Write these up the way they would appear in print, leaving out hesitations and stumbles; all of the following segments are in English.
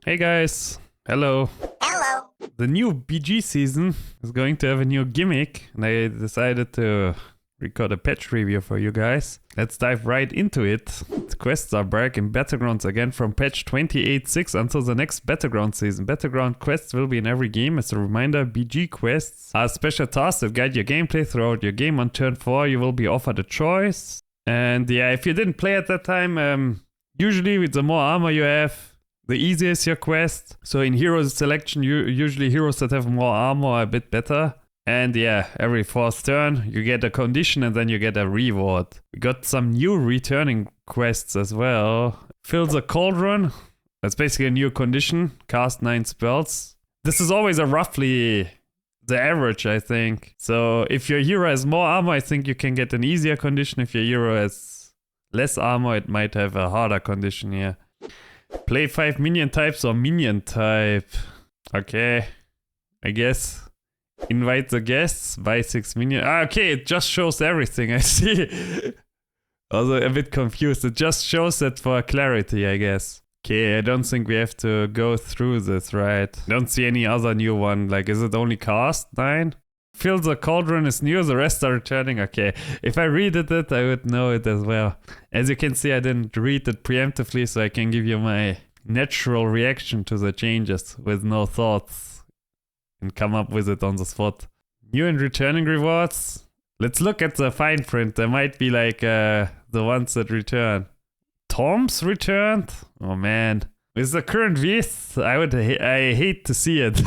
Hey guys, hello. Hello. The new BG season is going to have a new gimmick, and I decided to record a patch review for you guys. Let's dive right into it. The quests are back in Battlegrounds again from patch 28.6 until the next Battleground season. Battleground quests will be in every game. As a reminder, BG quests are special tasks that guide your gameplay throughout your game. On turn 4, you will be offered a choice. And yeah, if you didn't play at that time, usually with the more armor you have, the easier is your quest. So in heroes selection, usually heroes that have more armor are a bit better. And yeah, every 4th turn, you get a condition and then you get a reward. We got some new returning quests as well. Fill the cauldron. That's basically a new condition. Cast 9 spells. This is always a roughly the average, I think. So if your hero has more armor, I think you can get an easier condition. If your hero has less armor, it might have a harder condition here. Play 5 minion types or minion type. Okay, I guess. Invite the guests, buy 6 minions. Okay, it just shows everything, I see. Also a bit confused. It just shows it for clarity, I guess. Okay, I don't think we have to go through this, right? Don't see any other new one. Like, is it only cast 9? Fill the cauldron is new, the rest are returning. Okay, if I read it, I would know it as well. As you can see, I didn't read it preemptively, so I can give you my natural reaction to the changes with no thoughts and come up with it on the spot. New and returning rewards. Let's look at the fine print. There might be like the ones that return. Toms returned? Oh man. With the current Vs, I hate to see it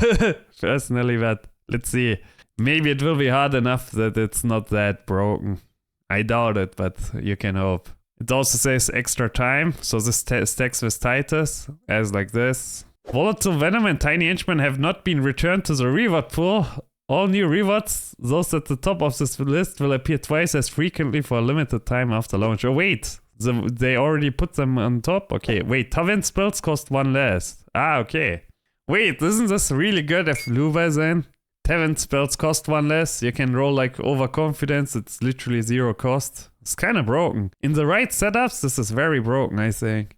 personally, but let's see. Maybe it will be hard enough that it's not that broken. I doubt it, but you can hope. It also says extra time, so this stacks with Titus, as like this. Volatile Venom and Tiny Henchmen have not been returned to the reward pool. All new rewards, those at the top of this list, will appear twice as frequently for a limited time after launch. Oh wait, they already put them on top? Okay, wait, Tavern spells cost 1 less. Okay. Wait, isn't this really good if Luva is in? Tavern spells cost 1 less. You can roll like overconfidence. It's literally 0 cost. It's kind of broken. In the right setups, this is very broken, I think.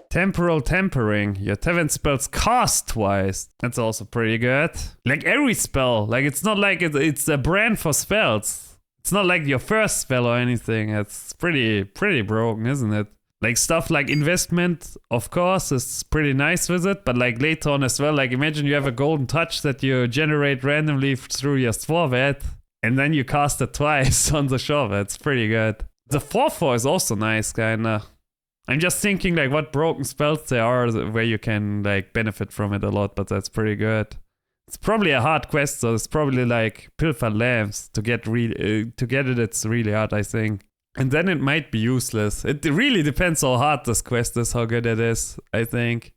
Temporal Tempering. Your Tavern spells cost twice. That's also pretty good. Like every spell. Like it's not like it's a brand for spells. It's not like your first spell or anything. It's pretty broken, isn't it? Like stuff like investment, of course, is pretty nice with it, but like later on as well, like imagine you have a golden touch that you generate randomly through your Swarvet, and then you cast it twice on the Shovet. It's pretty good. The 4/4 is also nice, kinda. I'm just thinking like what broken spells there are where you can like benefit from it a lot, but that's pretty good. It's probably a hard quest, so it's probably like Pilfer Lamps to get it. It's really hard, I think. And then it might be useless. It really depends how hard this quest is, how good it is, I think.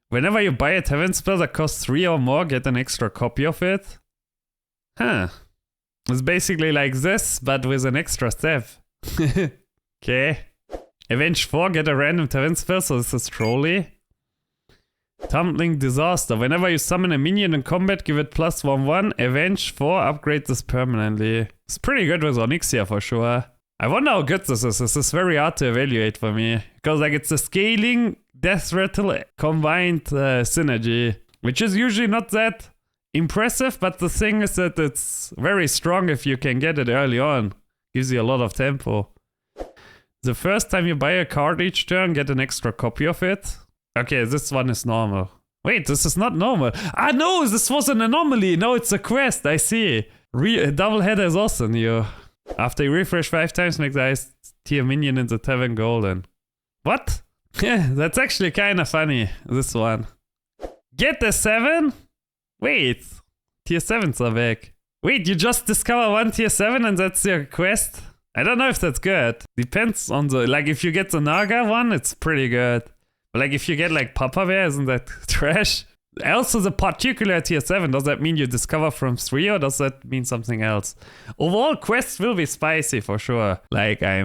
Whenever you buy a Tavern spell that costs 3 or more, get an extra copy of it. Huh. It's basically like this, but with an extra step. Okay. Avenge 4, get a random Tavern spell, so this is Trolley. Tumbling Disaster. Whenever you summon a minion in combat, give it +1/1. Avenge 4, upgrade this permanently. It's pretty good with Onyxia for sure. I wonder how good this is. This is very hard to evaluate for me. Because like it's a scaling death rattle combined synergy. Which is usually not that impressive. But the thing is that it's very strong if you can get it early on. Gives you a lot of tempo. The first time you buy a card each turn, get an extra copy of it. Okay, this one is normal. Wait, this is not normal. No, this was an anomaly. No, it's a quest. I see. Double header is also new. After you refresh 5 times, make the highest tier minion in the Tavern golden. What? Yeah, that's actually kind of funny, this one. Get the 7? Wait, tier 7s are back. Wait, you just discover 1 tier 7 and that's your quest? I don't know if that's good. Depends on the, like if you get the Naga one, it's pretty good. But like if you get like Papa Bear, isn't that trash? Also the particular tier 7, does that mean you discover from 3 or does that mean something else? Overall, quests will be spicy for sure. Like I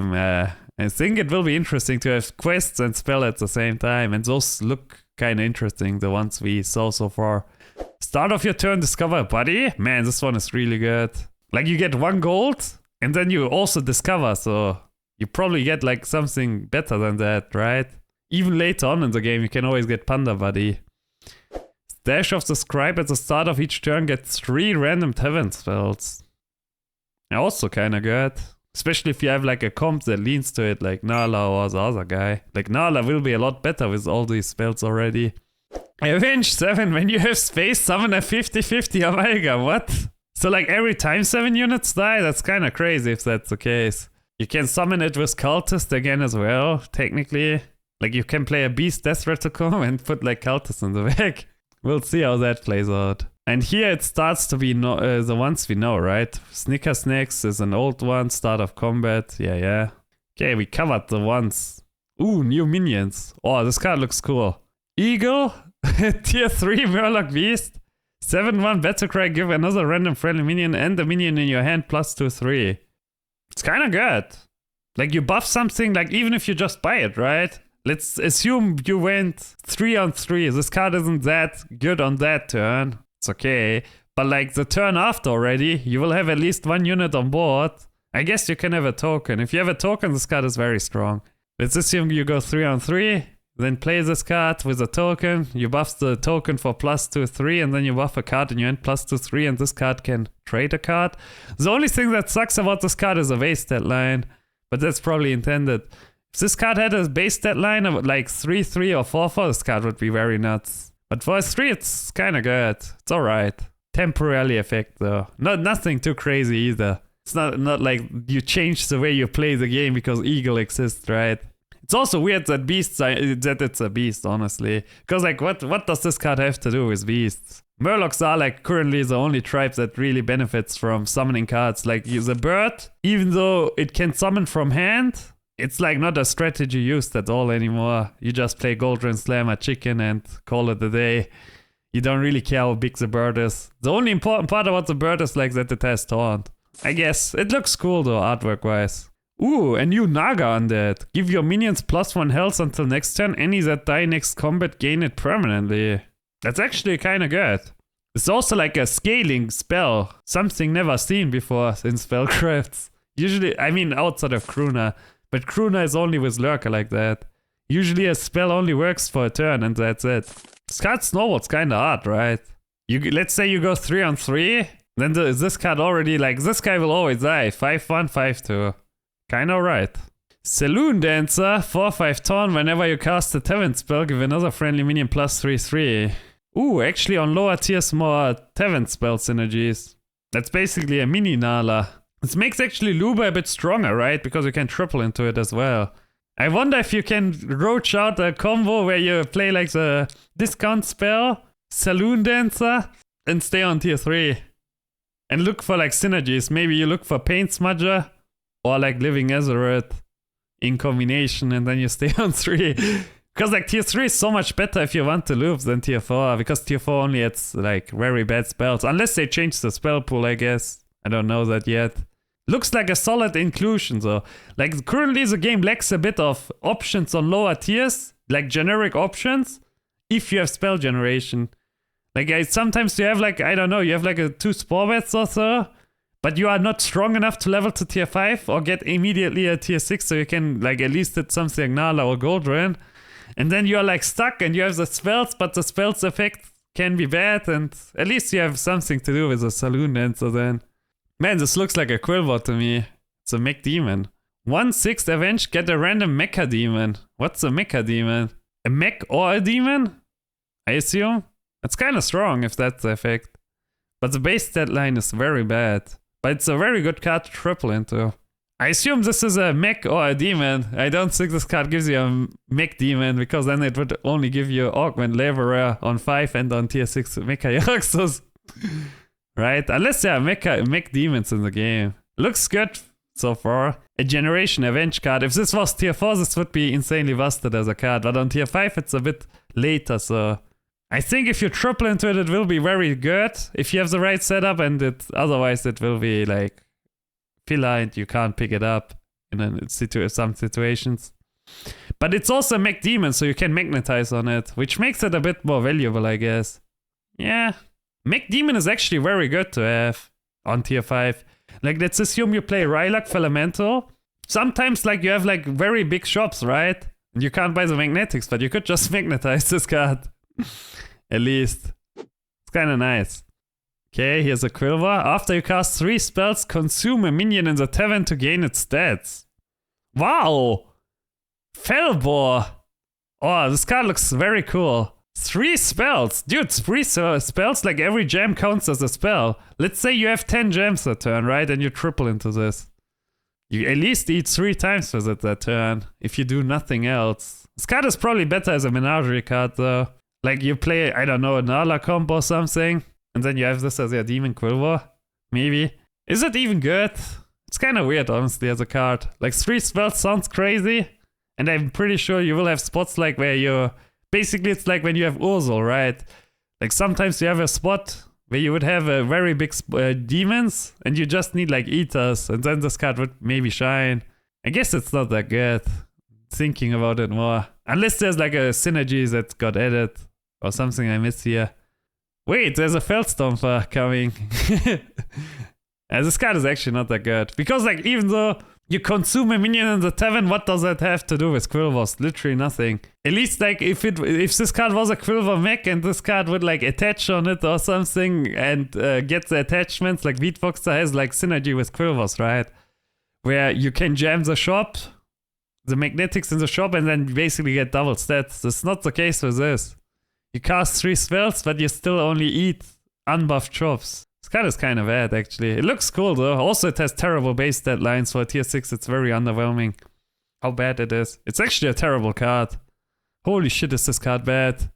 think it will be interesting to have quests and spell at the same time. And those look kind of interesting, the ones we saw so far. Start of your turn, discover a buddy. Man, this one is really good. Like you get 1 gold and then you also discover. So you probably get like something better than that, right? Even later on in the game, you can always get Panda Buddy. Dash of the Scribe at the start of each turn, get 3 random Tavern spells. Also kinda good. Especially if you have like a comp that leans to it, like Nala or the other guy. Like Nala will be a lot better with all these spells already. Avenge 7, when you have space, summon a 50-50 Amalgam, what? So like every time 7 units die? That's kinda crazy if that's the case. You can summon it with Cultist again as well, technically. Like you can play a Beast Death Reticule and put like Cultist in the back. We'll see how that plays out. And here it starts to be the ones we know, right? Snicker Snacks is an old one, start of combat, yeah. Okay, we covered the ones. Ooh, new minions. Oh, this card looks cool. Eagle, tier 3 Murloc Beast, 7/1 Battlecry, give another random friendly minion and a minion in your hand +2/3. It's kinda good. Like you buff something, like even if you just buy it, right? Let's assume you went 3-on-3. This card isn't that good on that turn. It's okay. But like the turn after already, you will have at least 1 unit on board. I guess you can have a token. If you have a token, this card is very strong. Let's assume you go 3-on-3, then play this card with a token. You buff the token for +2/3, and then you buff a card in your hand +2/3, and this card can trade a card. The only thing that sucks about this card is a base deadline, but that's probably intended. If this card had a base deadline of like 3/3 or 4/4, this card would be very nuts. But for a 3, it's kinda good. It's alright. Temporarily effect though. Nothing too crazy either. It's not like you change the way you play the game because Eagle exists, right? It's also weird that that it's a beast, honestly. Because like what does this card have to do with beasts? Murlocs are like currently the only tribe that really benefits from summoning cards. Like the bird, even though it can summon from hand, it's like not a strategy used at all anymore. You just play Goldrun Slammer Chicken and call it a day. You don't really care how big the bird is. The only important part about the bird is like that it has taunt. I guess. It looks cool though, artwork wise. Ooh, a new Naga undead. Give your minions +1 health until next turn. Any that die next combat gain it permanently. That's actually kinda good. It's also like a scaling spell. Something never seen before in spellcrafts. Usually, I mean outside of Kruna. But Kruna is only with Lurker like that. Usually a spell only works for a turn and that's it. This card snowballs kinda hard, right? Let's say you go 3-on-3, then this card already, like, this guy will always die. 5/1, 5/2. Kinda alright. Saloon Dancer, 4/5 taunt. Whenever you cast a Tavern spell, give another friendly minion +3/3. Ooh, actually on lower tiers more Tavern spell synergies. That's basically a mini Nala. This makes actually Luba a bit stronger, right? Because you can triple into it as well. I wonder if you can roach out a combo where you play like the discount spell, Saloon Dancer, and stay on tier 3. And look for like synergies. Maybe you look for Paint Smudger or like Living Azeroth in combination and then you stay on 3. Because like tier 3 is so much better if you want to loop than tier 4. Because tier 4 only has like very bad spells. Unless they change the spell pool, I guess. I don't know that yet. Looks like a solid inclusion though. Like currently the game lacks a bit of options on lower tiers, like generic options, if you have spell generation. Like sometimes you have like, I don't know, you have like a 2 Spore Bats or so, but you are not strong enough to level to tier 5 or get immediately a tier 6 so you can like at least hit something like Nala or Goldrun. And then you're like stuck and you have the spells, but the spells effect can be bad and at least you have something to do with the Saloon Dancer then. Man, this looks like a Quillbot to me. It's a mech demon. 1/6 Avenge, get a random mecha demon. What's a mecha demon? A mech or a demon? I assume? It's kinda strong if that's the effect. But the base deadline is very bad. But it's a very good card to triple into. I assume this is a mech or a demon. I don't think this card gives you a mech demon because then it would only give you Augment Laborer on 5 and on tier 6 Mecha Yoxos. Right? Unless there are mech demons in the game. Looks good so far. A Generation Avenge card. If this was tier 4, this would be insanely busted as a card. But on tier 5, it's a bit later, so... I think if you triple into it, it will be very good. If you have the right setup, and otherwise it will be like... filler and you can't pick it up in some situations. But it's also a mech demon, so you can magnetize on it. Which makes it a bit more valuable, I guess. Yeah. Mech Demon is actually very good to have on tier 5. Like, let's assume you play Rylak Elemental. Sometimes, like, you have, like, very big shops, right? And you can't buy the magnetics, but you could just magnetize this card. At least. kind of nice. Okay, here's a Quiver. After you cast 3 spells, consume a minion in the Tavern to gain its stats. Wow! Fellbore! Oh, this card looks very cool. 3 spells! Dude, 3 spells, like every gem counts as a spell. Let's say you have 10 gems a turn, right? And you triple into this. You at least eat 3 times with it that turn, if you do nothing else. This card is probably better as a Menagerie card, though. Like you play, I don't know, a Nala comp or something, and then you have this as your Demon Quiver. Maybe. Is it even good? It's kind of weird, honestly, as a card. Like 3 spells sounds crazy, and I'm pretty sure you will have spots like where you... Basically, it's like when you have Ursul, right? Like sometimes you have a spot where you would have a very big demons, and you just need like eaters, and then this card would maybe shine. I guess it's not that good. Thinking about it more. Unless there's like a synergy that got added, or something I missed here. Wait, there's a Feldstomper coming. This card is actually not that good. Because like even though you consume a minion in the Tavern, what does that have to do with Quilvers? Literally nothing. At least like if this card was a Quilver mech and this card would like attach on it or something and get the attachments, like Beatboxer has like synergy with Quilvers, right? Where you can jam the shop, the magnetics in the shop, and then basically get double stats. That's not the case with this. You cast 3 spells, but you still only eat unbuffed chops. This card is kind of bad, actually. It looks cool, though. Also, it has terrible base stat lines for a tier 6. It's very underwhelming how bad it is. It's actually a terrible card. Holy shit, is this card bad.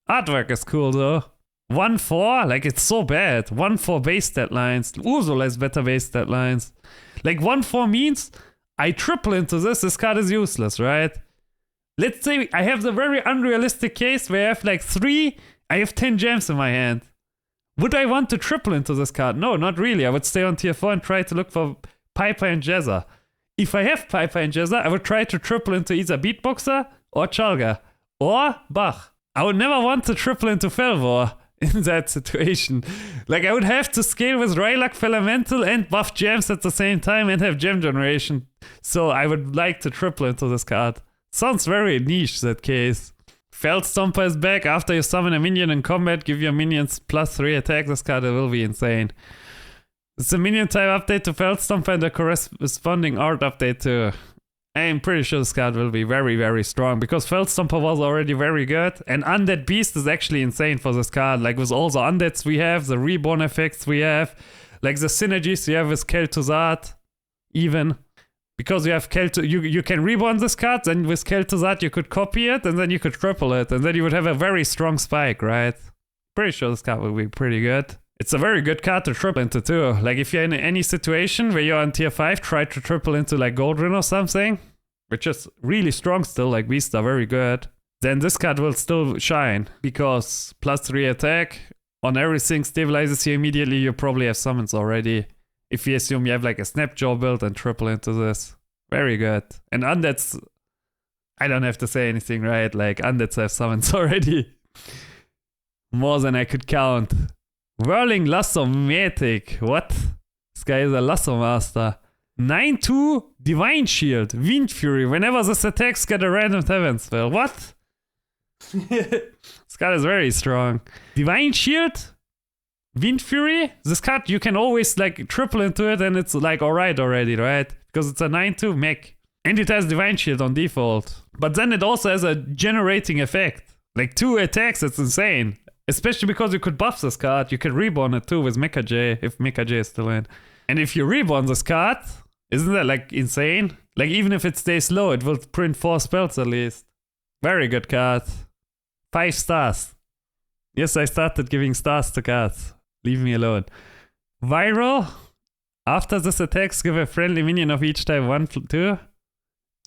Artwork is cool, though. 1-4? Like, it's so bad. 1-4 base stat lines. Ursula has better base stat lines. Like, 1-4 means I triple into this. This card is useless, right? Let's say I have the very unrealistic case where I have like I have 10 gems in my hand. Would I want to triple into this card? No, not really. I would stay on tier 4 and try to look for Piper and Jezza. If I have Piper and Jezza, I would try to triple into either Beatboxer or Chalga or Bach. I would never want to triple into Felvor in that situation. Like I would have to scale with Rylak, Felamental and buff gems at the same time and have gem generation. So I would like to triple into this card. Sounds very niche, that case. Feldstomper is back. After you summon a minion in combat, give your minions +3 attack. This card will be insane. It's a minion type update to Feldstomper and a corresponding art update too. I'm pretty sure this card will be very, very strong because Feldstomper was already very good. And Undead Beast is actually insane for this card. Like with all the undeads we have, the reborn effects we have, like the synergies you have with Kel'Thuzad, even. Because you have you can reborn this card, then with Kel'Thuzad you could copy it, and then you could triple it, and then you would have a very strong spike, right? Pretty sure this card will be pretty good. It's a very good card to triple into too. Like if you're in any situation where you're on tier 5, try to triple into like Goldrin or something, which is really strong still, like beasts are very good. Then this card will still shine, because +3 attack on everything stabilizes you immediately. You probably have summons already. If you assume you have like a Snapjaw build and triple into this. Very good. And undeads, I don't have to say anything, right? Like undeads have summons already. More than I could count. Whirling Lasso Matic. What? This guy is a Lasso Master. 9-2 Divine Shield. Wind Fury. Whenever this attacks, get a random Tavern spell. What? This card is very strong. Divine Shield? Wind Fury, this card you can always like triple into it and it's like alright already, right? Because it's a 9-2 mech. And it has Divine Shield on default. But then it also has a generating effect. Like 2 attacks, it's insane. Especially because you could buff this card. You can reborn it too with Mecha J, if Mecha J is still in. And if you reborn this card, isn't that like insane? Like even if it stays low, it will print 4 spells at least. Very good card. 5 stars. Yes, I started giving stars to cards. Leave me alone. Viral. After this attacks, give a friendly minion of each type 1-2.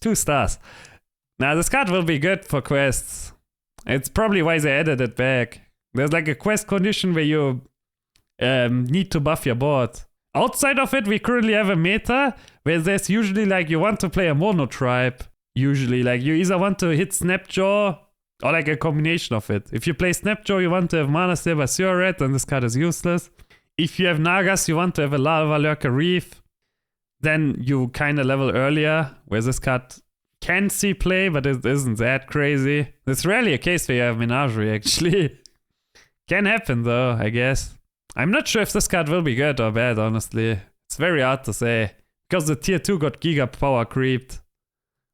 2 stars. Now this card will be good for quests. It's probably why they added it back. There's like a quest condition where you need to buff your board. Outside of it, we currently have a meta where there's usually like you want to play a mono tribe. Usually, like you either want to hit Snapjaw or like a combination of it. If you play Snapjaw, you want to have Mana Saber Red, and this card is useless. If you have Nagas, you want to have a Lava Lurker Reef. Then you kind of level earlier, where this card can see play, but it isn't that crazy. It's rarely a case where you have Menagerie, actually. Can happen though, I guess. I'm not sure if this card will be good or bad, honestly. It's very hard to say. Because the tier 2 got Giga power creeped.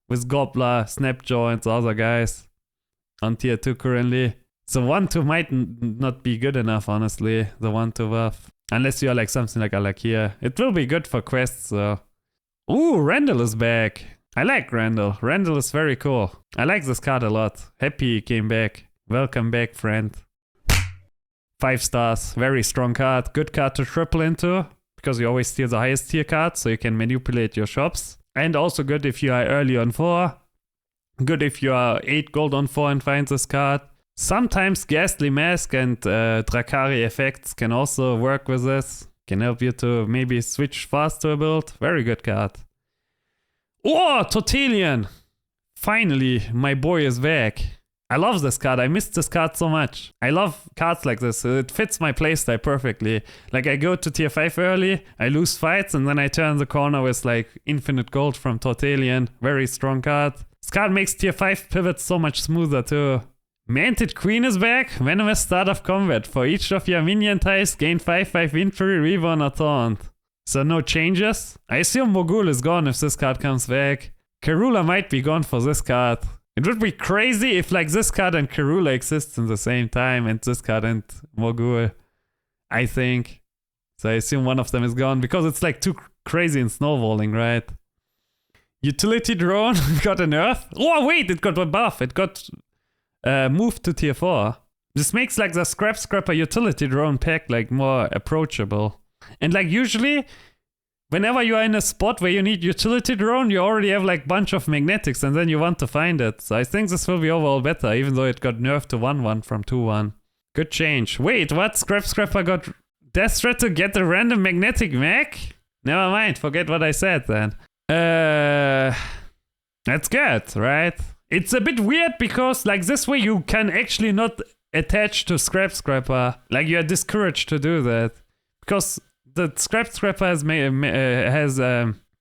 With Gobbler, Snapjaw and the other guys. On tier 2 currently. So 1-2 might not be good enough, honestly. The 1-2 buff. Unless you're like something like Alakia. It will be good for quests though. Ooh, Randall is back. I like Randall. Randall is very cool. I like this card a lot. Happy he came back. Welcome back, friend. 5 stars. Very strong card. Good card to triple into. Because you always steal the highest tier card. So you can manipulate your shops. And also good if you are early on 4. Good if you are 8 gold on 4 and find this card. Sometimes Ghastly Mask and Drakari effects can also work with this. Can help you to maybe switch fast to a build. Very good card. Oh, Totalion! Finally, my boy is back. I love this card. I missed this card so much. I love cards like this. It fits my playstyle perfectly. Like I go to tier 5 early, I lose fights, and then I turn the corner with like infinite gold from Totalion. Very strong card. This card makes tier 5 pivots so much smoother too. Manted Queen is back. Venomous start of combat. For each of your minion types, gain 5/5 injury, reborn or taunt. So no changes. I assume Mogul is gone if this card comes back. Karula might be gone for this card. It would be crazy if like this card and Karula exists in the same time and this card and Mogul. I think. So I assume one of them is gone because it's like too crazy in snowballing, right? Utility Drone got a nerf. Oh wait, it got a buff. It got moved to tier 4. This makes like the Scrap Scrapper Utility Drone pack like more approachable. And like usually, whenever you are in a spot where you need Utility Drone, you already have like bunch of magnetics and then you want to find it. So I think this will be overall better, even though it got nerfed to 1-1 from 2-1. Good change. Wait, what? Scrap Scrapper got Death Threat to get a random magnetic mag? Never mind, forget what I said then. That's good, right? It's a bit weird because like this way you can actually not attach to Scrap Scrapper. Like you are discouraged to do that. Because the Scrap Scrapper has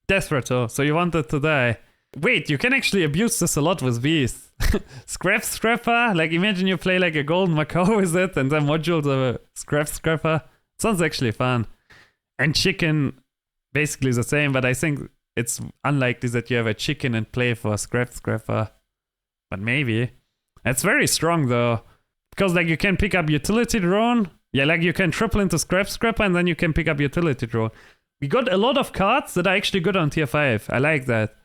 Death Rattle, so you want it to die. Wait, you can actually abuse this a lot with beasts. Scrap Scrapper, like imagine you play like a golden Macau with it and then module the Scrap Scrapper. Sounds actually fun. And chicken, basically the same, but I think it's unlikely that you have a chicken and play for Scrap Scrapper. But maybe. It's very strong though. Because like you can pick up Utility Drone. Yeah, like you can triple into Scrap Scrapper and then you can pick up Utility Drone. We got a lot of cards that are actually good on tier 5. I like that.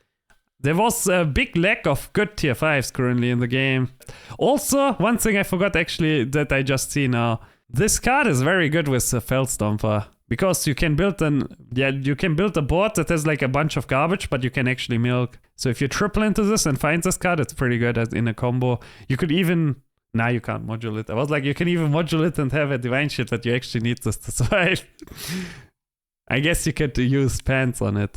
There was a big lack of good tier 5s currently in the game. Also, one thing I forgot actually that I just see now. This card is very good with the Feldstomper. Because you can build a board that has like a bunch of garbage, but you can actually milk. So if you triple into this and find this card, it's pretty good in a combo. You could even... Nah, you can't module it. I was like, you can even module it and have a divine shit, but you actually need this to survive. I guess you could use pants on it.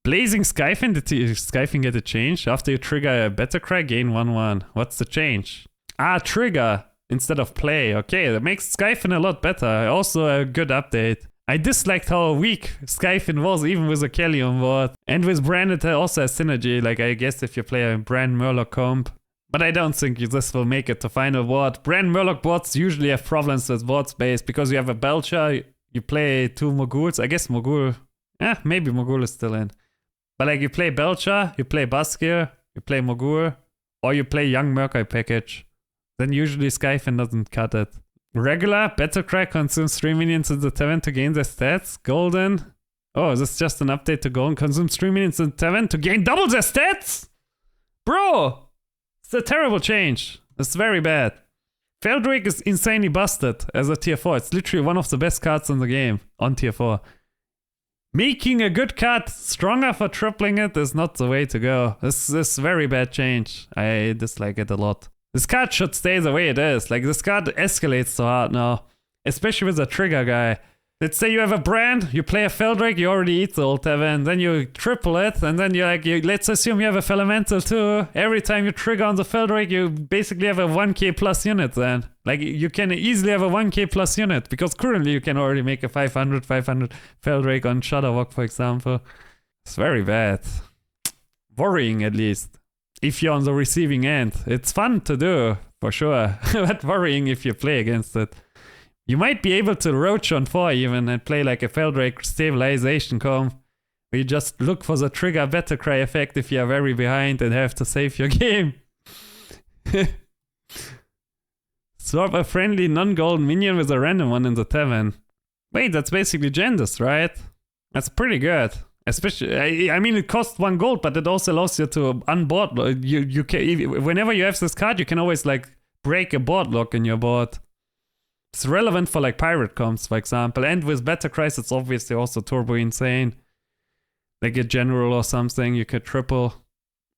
Blazing Skyfin, did Skyfin get a change? After you trigger a Battlecry, gain 1/1. What's the change? Ah, trigger instead of play. Okay, that makes Skyfin a lot better. Also a good update. I disliked how weak Skyfin was, even with a Kelly on board. And with Brand, it also has synergy. Like, I guess if you play a Brand Murloc comp. But I don't think this will make it to final board. Brand Murloc boards usually have problems with board space because you have a Belcher, you play 2 Moguls. I guess Mogul... maybe Mogul is still in. But like you play Belcher, you play Baskir, you play Mogul, or you play Young Merkai package. Then usually Skyfin doesn't cut it. Regular, Battlecry consumes 3 minions in the Tavern to gain their stats. Golden. Oh, is this just an update to Golden? Consumes 3 minions in the Tavern to gain double their stats? Bro! It's a terrible change. It's very bad. Feldrake is insanely busted as a tier 4. It's literally one of the best cards in the game on tier 4. Making a good card stronger for tripling it is not the way to go. This is very bad change. I dislike it a lot. This card should stay the way it is. Like, this card escalates so hard now. Especially with a trigger guy. Let's say you have a brand, you play a Feldrake, you already eat the old Tavern, then you triple it, and then let's assume you have a Felamental too. Every time you trigger on the Feldrake, you basically have a 1k plus unit then. Like, you can easily have a 1k plus unit, because currently you can already make a 500 Feldrake on Shudderwock, for example. It's very bad. Worrying, at least. If you're on the receiving end. It's fun to do, for sure, but worrying if you play against it. You might be able to roach on 4 even and play like a Feldrake stabilization comp. Where you just look for the trigger Battlecry effect if you are very behind and have to save your game. Swap a friendly non-golden minion with a random one in the Tavern. Wait, that's basically Genders, right? That's pretty good. Especially, I mean, it costs 1 gold, but it also allows you to unboard. You can, whenever you have this card, you can always like break a board lock in your board. It's relevant for like pirate comps, for example. And with Battlecry, it's obviously also turbo insane. Like a general or something, you could triple.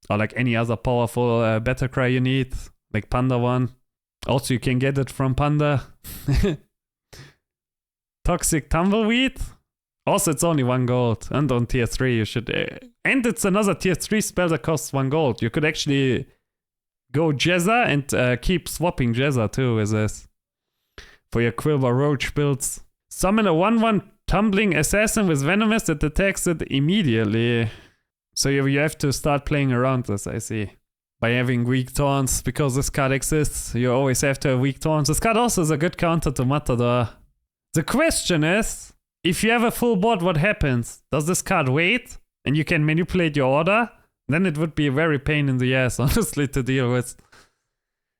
Or like any other powerful Battlecry you need. Like Panda one. Also, you can get it from Panda. Toxic Tumbleweed. Also, it's only 1 gold. And on tier 3, you should... and it's another tier 3 spell that costs 1 gold. You could actually go Jezza and keep swapping Jezza too with this. For your Quilver Roach builds. Summon a 1/1 Tumbling Assassin with Venomous that attacks it immediately. So you have to start playing around this, I see. By having weak taunts, because this card exists, you always have to have weak taunts. This card also is a good counter to Matador. The question is, if you have a full board, what happens? Does this card wait? And you can manipulate your order? Then it would be a very pain in the ass, honestly, to deal with.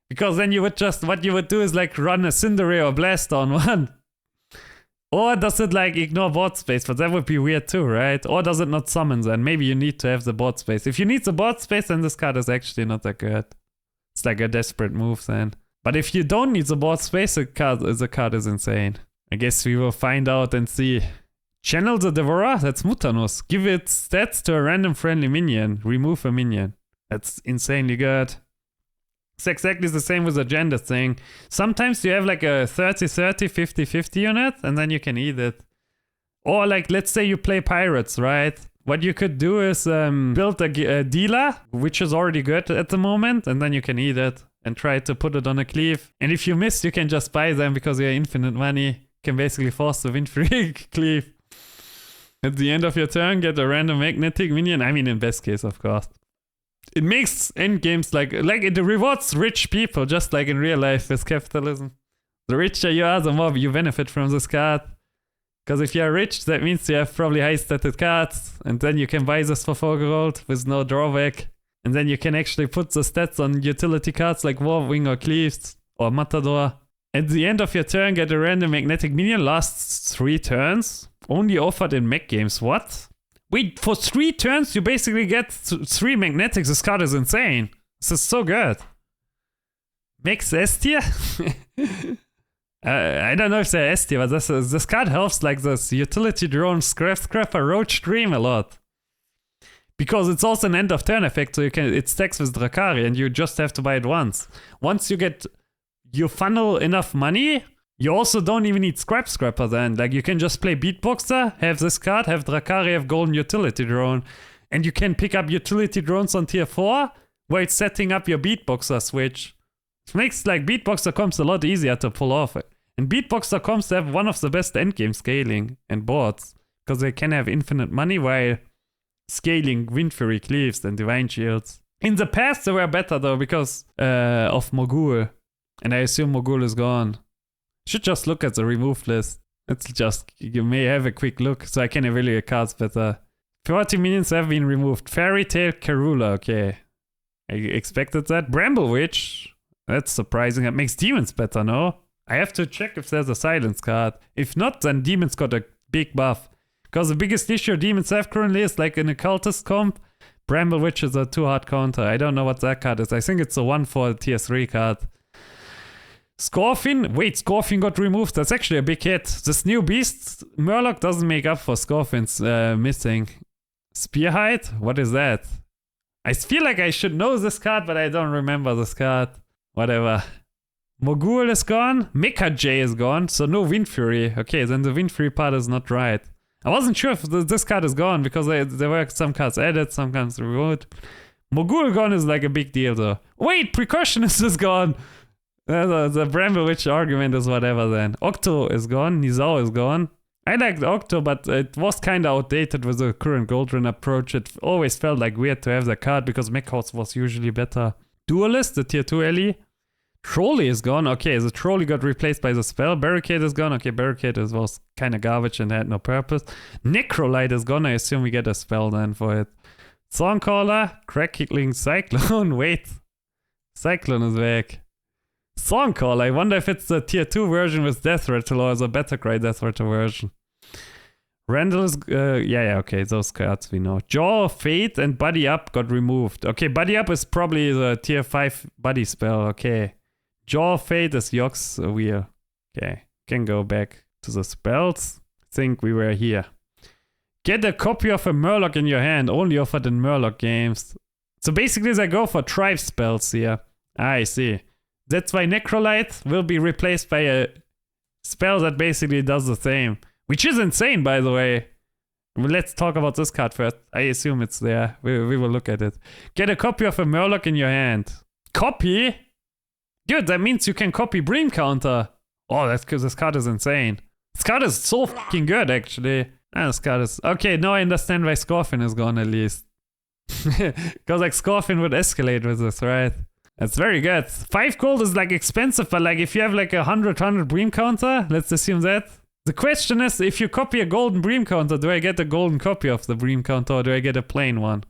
Because then you would just, what you would do is like run a Cinderace or Blast on 1. Or does it like ignore board space? But that would be weird too, right? Or does it not summon then? Maybe you need to have the board space. If you need the board space, then this card is actually not that good. It's like a desperate move then. But if you don't need the board space, the card is insane. I guess we will find out and see. Channel the Devourer? That's Mutanus. Give it stats to a random friendly minion. Remove a minion. That's insanely good. It's exactly the same with the gender thing. Sometimes you have like a 30-30, 50-50 unit, and then you can eat it. Or like, let's say you play pirates, right? What you could do is build a dealer, which is already good at the moment, and then you can eat it and try to put it on a cleave. And if you miss, you can just buy them because you have infinite money. You can basically force the win-free cleave. At the end of your turn, get a random magnetic minion. I mean, in best case, of course. It makes endgames like it rewards rich people, just like in real life with capitalism. The richer you are, the more you benefit from this card. Because if you're rich, that means you have probably high-stated cards, and then you can buy this for 4 gold with no drawback. And then you can actually put the stats on utility cards like Warwing or Cleaves or Matador. At the end of your turn, get a random magnetic minion. Lasts 3 turns. Only offered in mech games. What? Wait, for 3 turns, you basically get 3 magnetics. This card is insane. This is so good. Max S tier? I don't know if they're S tier, but this card helps like this utility drone Scrapper Roach Dream a lot. Because it's also an end of turn effect, so it stacks with Drakari and you just have to buy it once. Once you funnel enough money, you also don't even need Scrapper then. Like you can just play Beatboxer, have this card, have Drakari, have Golden Utility Drone. And you can pick up Utility Drones on tier 4 where it's setting up your Beatboxer switch. It makes like Beatboxer comps a lot easier to pull off. And Beatboxer comps have one of the best endgame scaling and boards. Because they can have infinite money while scaling Windfury Cleaves and Divine Shields. In the past they were better though because of Mogul. And I assume Mogul is gone. Should just look at the removed list. You may have a quick look so I can evaluate cards better. 40 minions have been removed. Fairy Tail Karula, okay. I expected that. Bramble Witch, that's surprising. That makes demons better, no? I have to check if there's a silence card. If not, then demons got a big buff. Because the biggest issue demons have currently is like an occultist comp. Bramble Witch is a 2-hard counter. I don't know what that card is. I think it's a 1 for tier 3 card. Scorpion? Wait, Scorpion got removed. That's actually a big hit. This new beast, Murloc doesn't make up for Scorpion's missing. Spearhide? What is that? I feel like I should know this card, but I don't remember this card. Whatever. Mogul is gone. Mecha J is gone, so no Windfury. Okay, then the Windfury part is not right. I wasn't sure if this card is gone because there were some cards added, some cards removed. Mogul gone is like a big deal though. Wait, Precautionist is gone. The Bramble Witch argument is whatever then. Octo is gone. Nizao is gone. I liked Octo, but it was kind of outdated with the current Gold Run approach. It always felt like weird to have the card because Mech Horse was usually better. Duelist, the tier 2 Ellie. Trolley is gone. Okay, the trolley got replaced by the spell. Barricade is gone. Okay, barricade was kind of garbage and had no purpose. Necrolite is gone. I assume we get a spell then for it. Songcaller, crackling cyclone. Wait, cyclone is back. Songcaller. I wonder if it's the tier 2 version with Death Rattle or the Battlecry Death Rattle version. Randall is, yeah, okay, those cards we know. Jaw of Fate and Buddy Up got removed. Okay, Buddy Up is probably the tier 5 buddy spell, okay. Jaw of Fate is Yox's wheel. Okay, can go back to the spells. I think we were here. Get a copy of a Murloc in your hand, only offered in Murloc games. So basically they go for tribe spells here. I see. That's why Necrolite will be replaced by a spell that basically does the same. Which is insane, by the way. Well, let's talk about this card first. I assume it's there. We will look at it. Get a copy of a Murloc in your hand. Copy? Dude, that means you can copy Bream Counter. Oh, that's because this card is insane. This card is so fucking good, actually. This card is... Okay, now I understand why Scorpion is gone, at least. Because, like, Scorpion would escalate with this, right? That's very good. 5 gold is, like, expensive, but, like, if you have, like, a 100 Bream Counter, let's assume that. The question is, if you copy a golden Bream Counter, do I get a golden copy of the Bream Counter, or do I get a plain one?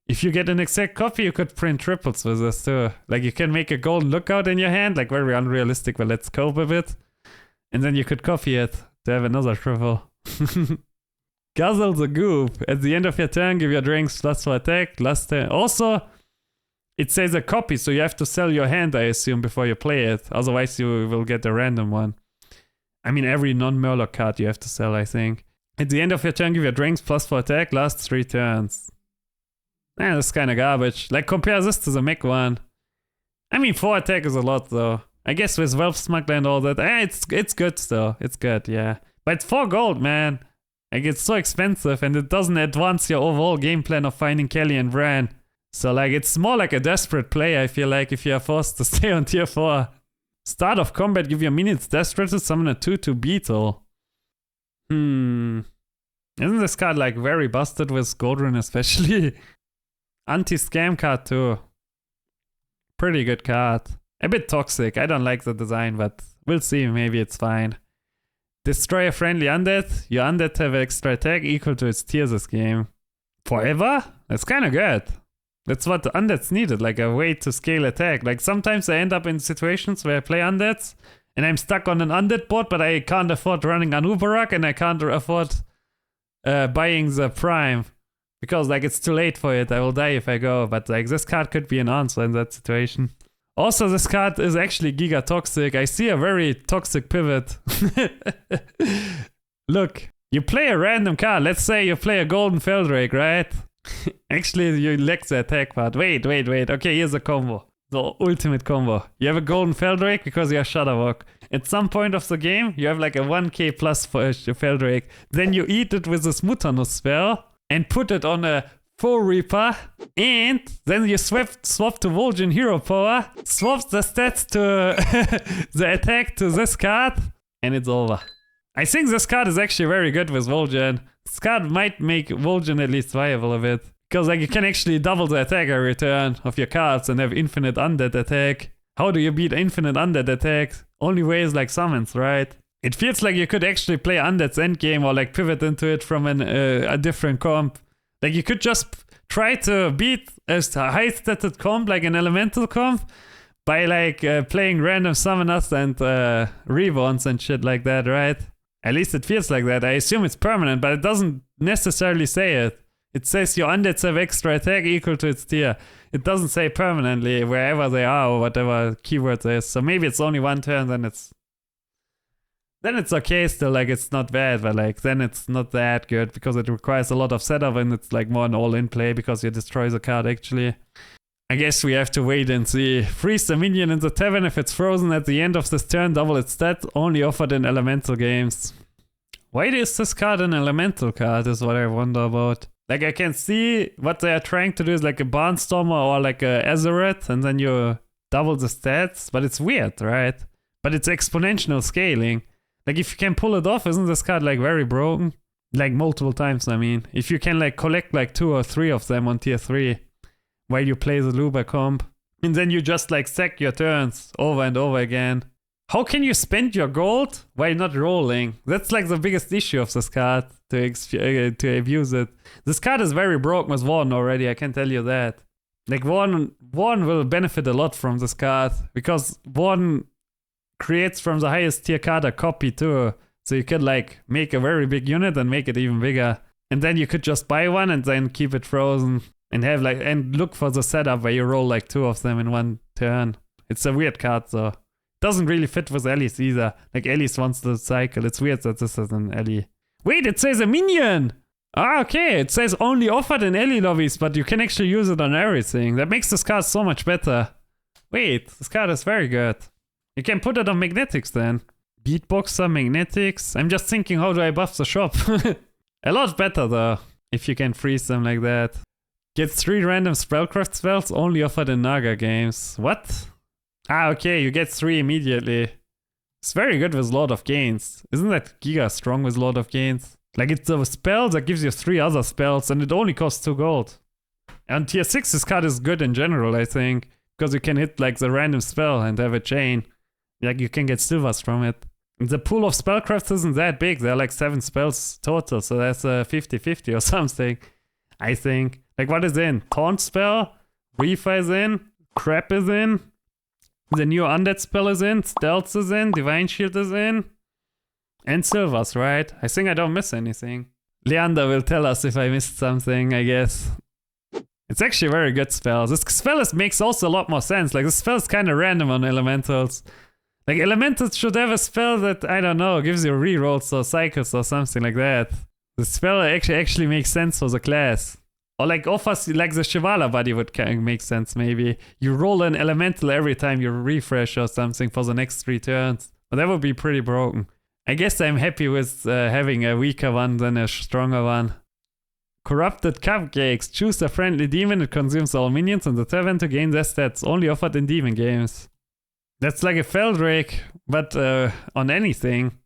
If you get an exact copy, you could print triples with this, too. Like, you can make a golden lookout in your hand, like, very unrealistic, but let's cope with it. And then you could copy it to have another triple. Guzzle the Goop. At the end of your turn, give your drinks plus for attack. Last turn. Also, it says a copy, so you have to sell your hand, I assume, before you play it. Otherwise, you will get a random one. I mean, every non-Murloc card you have to sell, I think. At the end of your turn, give your drinks plus for attack. Last 3 turns. That's kind of garbage. Like, compare this to the mech one. I mean, 4 attack is a lot, though. I guess with Wealth Smuggler and all that, it's good still. It's good, yeah. But it's 4 gold, man. Like, it's so expensive, and it doesn't advance your overall game plan of finding Kelly and Bran. So, like, it's more like a desperate play, I feel like, if you're forced to stay on tier 4. Start of combat, give your minions death rattle, summon a 2/2 beetle. Isn't this card, like, very busted with Goldrun especially? Anti-scam card, too. Pretty good card. A bit toxic. I don't like the design, but we'll see. Maybe it's fine. Destroy a friendly undead. Your undead have extra attack equal to its tier this game. Forever? That's kind of good. That's what the undeads needed, like a way to scale attack. Like sometimes I end up in situations where I play undeads and I'm stuck on an undead board, but I can't afford running an Uberak and I can't afford buying the prime. Because like it's too late for it. I will die if I go. But like this card could be an answer in that situation. Also, this card is actually giga toxic. I see a very toxic pivot. Look, you play a random card. Let's say you play a Golden Feldrake, right? Actually, you lack the attack part. Wait. Okay, here's the combo. The ultimate combo. You have a Golden Feldrake because you have Shudderwock. At some point of the game, you have like a 1k plus for Feldrake. Then you eat it with this Mutanus spell and put it on a Foe Reaper, and then you swap to Vol'jin Hero Power, swap the stats to the attack to this card, and it's over. I think this card is actually very good with Vol'jin. This card might make Vol'jin at least viable a bit. Because like you can actually double the attack every turn of your cards and have infinite undead attack. How do you beat infinite undead attack? Only way is like summons, right? It feels like you could actually play undead's endgame or like pivot into it from a different comp. Like you could just try to beat a high stated comp, like an elemental comp, by like playing random summoners and reborns and shit like that, right? At least it feels like that. I assume it's permanent, but it doesn't necessarily say it. It says your undeads have extra attack equal to its tier. It doesn't say permanently wherever they are or whatever keyword there is. So maybe it's only one turn, then it's okay still, like it's not bad, but like then it's not that good because it requires a lot of setup and it's like more an all-in play because you destroy the card actually. I guess we have to wait and see. Freeze the minion in the tavern if it's frozen at the end of this turn, double its stat, only offered in elemental games. Why is this card an elemental card is what I wonder about. Like I can see what they are trying to do is like a Barnstormer or like a Azeroth and then you double the stats, but it's weird, right? But it's exponential scaling. Like, if you can pull it off, isn't this card, like, very broken? Like, multiple times, I mean. If you can, like, collect, like, 2 or 3 of them on tier 3 while you play the Luba comp. And then you just like sack your turns over and over again. How can you spend your gold while not rolling? That's like the biggest issue of this card, to abuse it. This card is very broken with Warden already, I can tell you that. Like Warden will benefit a lot from this card, because Warden creates from the highest tier card a copy too. So you could like make a very big unit and make it even bigger. And then you could just buy one and then keep it frozen and have like, and look for the setup where you roll like 2 of them in one turn. It's a weird card though. Doesn't really fit with Ellis either. Like Ellis wants the cycle. It's weird that this is an Ellie. Wait, it says a minion! Ah, okay. It says only offered in Ellie lobbies, but you can actually use it on everything. That makes this card so much better. Wait, this card is very good. You can put it on magnetics then. Beatboxer, magnetics. I'm just thinking, how do I buff the shop? A lot better though, if you can freeze them like that. Gets 3 random spellcraft spells only offered in Naga games. What? Ah, okay, you get 3 immediately. It's very good with Lord of Gains. Isn't that giga strong with Lord of Gains? Like it's a spell that gives you 3 other spells and it only costs 2 gold. And tier 6 this card is good in general, I think. Because you can hit like the random spell and have a chain. Like you can get silvers from it. And the pool of spellcrafts isn't that big. There are like 7 spells total. So that's a 50-50 or something. I think. Like what is in? Taunt spell? Reaper is in? Crap is in? The new undead spell is in, stealth is in, divine shield is in, and silvers, right? I think I don't miss anything. LoLeander will tell us if I missed something, I guess. It's actually a very good spell. This spell makes also a lot more sense. Like this spell is kind of random on elementals. Like elementals should have a spell that, I don't know, gives you rerolls or cycles or something like that. The spell actually makes sense for the class. Or like offers, like the Shivala buddy would make sense maybe. You roll an elemental every time you refresh or something for the next 3 turns. But that would be pretty broken. I guess I'm happy with having a weaker one than a stronger one. Corrupted Cupcakes. Choose a friendly demon. It consumes all minions in the tavern to gain their stats. Only offered in demon games. That's like a Feldrake, but on anything.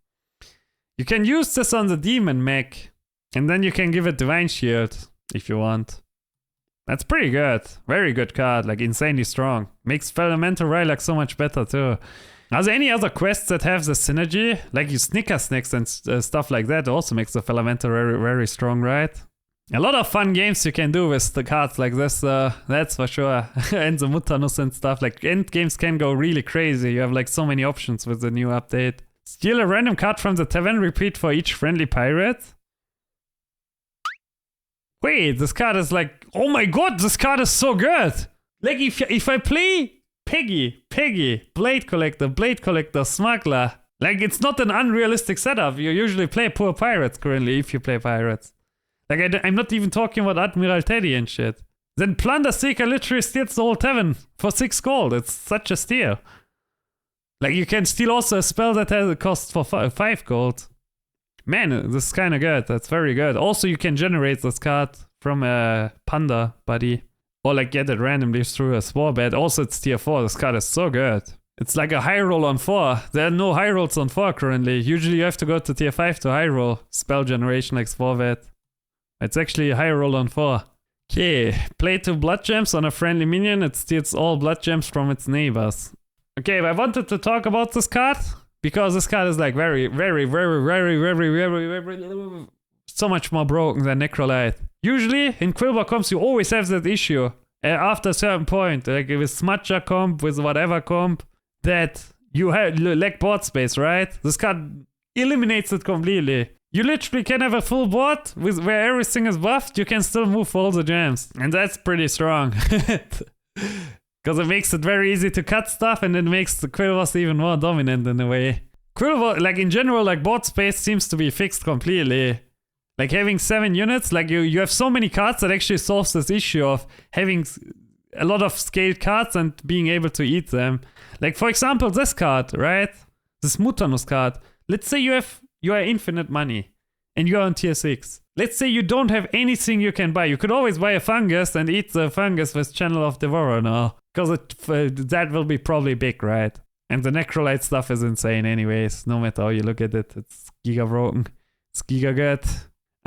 You can use this on the demon mech. And then you can give it divine shield. If you want. That's pretty good. Very good card. Like insanely strong. Makes Elemental Rylock so much better too. Are there any other quests that have the synergy? Like you Snicker Snacks and stuff like that also makes the Elemental very, very strong, right? A lot of fun games you can do with the cards like this, that's for sure. And the Mutanus and stuff. Like end games can go really crazy. You have like so many options with the new update. Steal a random card from the Tavern. Repeat for each friendly pirate. Wait, this card is like, oh my god, this card is so good. Like if I play Peggy, Blade Collector, Smuggler, like it's not an unrealistic setup. You usually play poor pirates currently if you play pirates. Like I'm not even talking about Admiral Teddy and shit. Then Plunder Seeker literally steals the whole tavern for 6 gold. It's such a steal. Like you can steal also a spell that has a cost for 5 gold. Man, this is kind of good. That's very good. Also, you can generate this card from a Panda buddy. Or like get it randomly through a Spore Bed. Also, it's tier 4. This card is so good. It's like a high roll on 4. There are no high rolls on 4 currently. Usually you have to go to tier 5 to high roll. Spell generation like Spore Bed. It's actually a high roll on 4. Okay, play 2 blood gems on a friendly minion. It steals all blood gems from its neighbors. Okay, I wanted to talk about this card. Because this card is like very so much more broken than Necrolite. Usually in Quilboar comps you always have that issue after a certain point, like with Smudger comp, with whatever comp, that you lack board space, right? This card eliminates it completely. You literally can have a full board with where everything is buffed, you can still move all the gems. And that's pretty strong. Because it makes it very easy to cut stuff and it makes the Quilboars even more dominant in a way. Quilboar, like in general, like board space seems to be fixed completely. Like having 7 units, like you have so many cards that actually solves this issue of having a lot of scaled cards and being able to eat them. Like for example, this card, right? This Mutanus card. Let's say you are infinite money and you're on tier 6. Let's say you don't have anything you can buy. You could always buy a fungus and eat the fungus with Channel of Devourer now. Because that will be probably big, right? And the Necrolite stuff is insane anyways. No matter how you look at it. It's giga broken. It's giga good.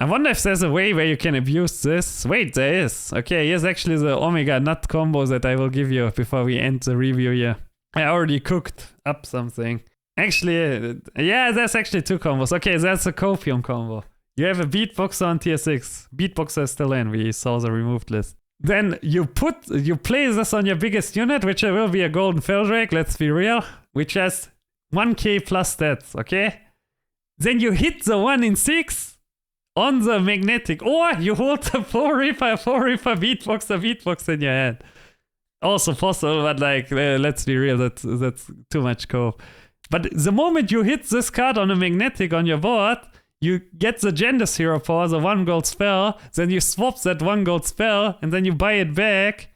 I wonder if there's a way where you can abuse this. Wait, there is. Okay, here's actually the Omega Nut combo that I will give you before we end the review here. I already cooked up something. Actually, yeah, there's actually 2 combos. Okay, that's a Copium combo. You have a Beatboxer on tier 6. Beatboxer is still in, we saw the removed list. Then you play this on your biggest unit, which will be a Golden Feldrake, let's be real, which has 1k plus stats, okay? Then you hit the 1 in 6 on the magnetic, or you hold the 4 Reaper Beatboxer in your hand. Also possible, but like, let's be real, that's too much cope. But the moment you hit this card on a magnetic on your board, you get the Gendis Hero Power, the 1 gold spell, then you swap that 1 gold spell, and then you buy it back,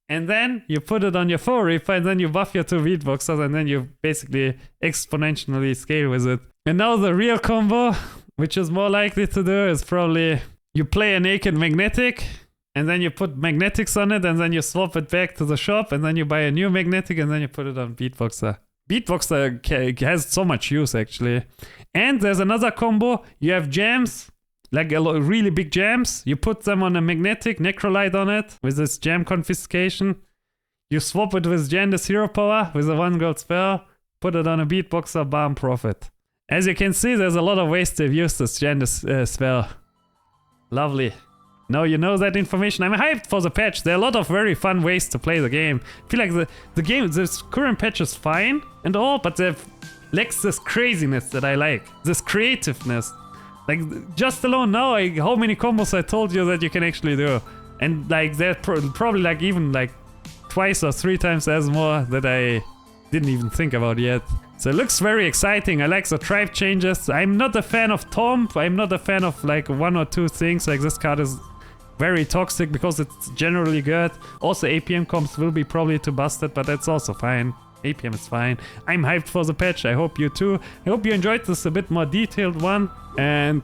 and then you put it on your 4 Reaper, and then you buff your 2 Beatboxers, and then you basically exponentially scale with it. And now the real combo, which is more likely to do, is probably you play a naked magnetic, and then you put magnetics on it, and then you swap it back to the shop, and then you buy a new magnetic, and then you put it on Beatboxer. Beatboxer has so much use, actually. And there's another combo. You have gems, like really big gems. You put them on a magnetic, Necrolite on it, with this gem confiscation. You swap it with Gendis Hero Power, with a 1 gold spell. Put it on a Beatboxer, bam, profit. As you can see, there's a lot of ways to use this Gendis spell. Lovely. Now you know that information. I'm hyped for the patch. There are a lot of very fun ways to play the game. I feel like the game, this current patch is fine and all, but it lacks this craziness that I like. This creativeness. Like, just alone now, how many combos I told you that you can actually do. And like, they're probably like even like twice or 3 times as more that I didn't even think about yet. So it looks very exciting. I like the tribe changes. I'm not a fan of Tomb. I'm not a fan of like 1 or 2 things. Like, this card is very toxic because it's generally good. Also, APM comps will be probably too busted, but that's also fine. APM is fine. I'm hyped for the patch. I hope you too. I hope you enjoyed this a bit more detailed one. And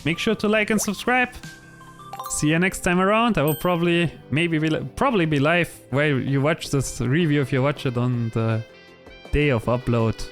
make sure to like and subscribe. See you next time around. I will probably be live where you watch this review if you watch it on the day of upload.